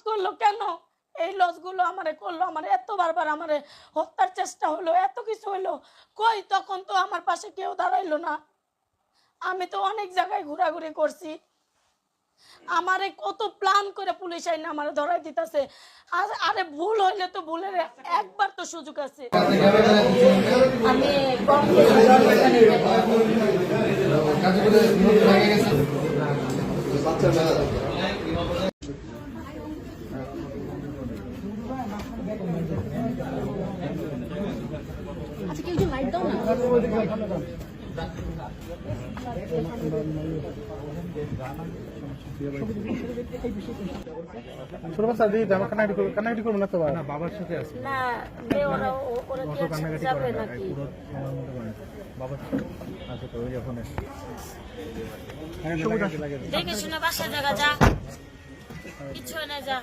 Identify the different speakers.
Speaker 1: করলো কেন? এই লসগুলো আমারে করলো, আমার এত বারবার আমারে হত্যার চেষ্টা হলো, এত কিছু হলো, কই তখন তো আমার পাশে কেউ দাঁড়াইলো না। আমি তো অনেক জায়গায় ঘোরাঘুরি করছি, আমারে কত প্ল্যান করে পুলিশ আইনে আমার ধরাই দিতেছে। আরে ভুল হইলে তো ভুলের একবার তো সুযোগ আছে।
Speaker 2: আচ্ছা কেউ লাইট দাও না।
Speaker 3: কান্নাকাটি করবো না তো বাবার সাথে আছে
Speaker 1: না ওরা যাবে নাকি
Speaker 3: বাবার আচ্ছা তো ওই যখন
Speaker 1: দেখে শুনে বাসা জায়গা যা, কিছু না যা।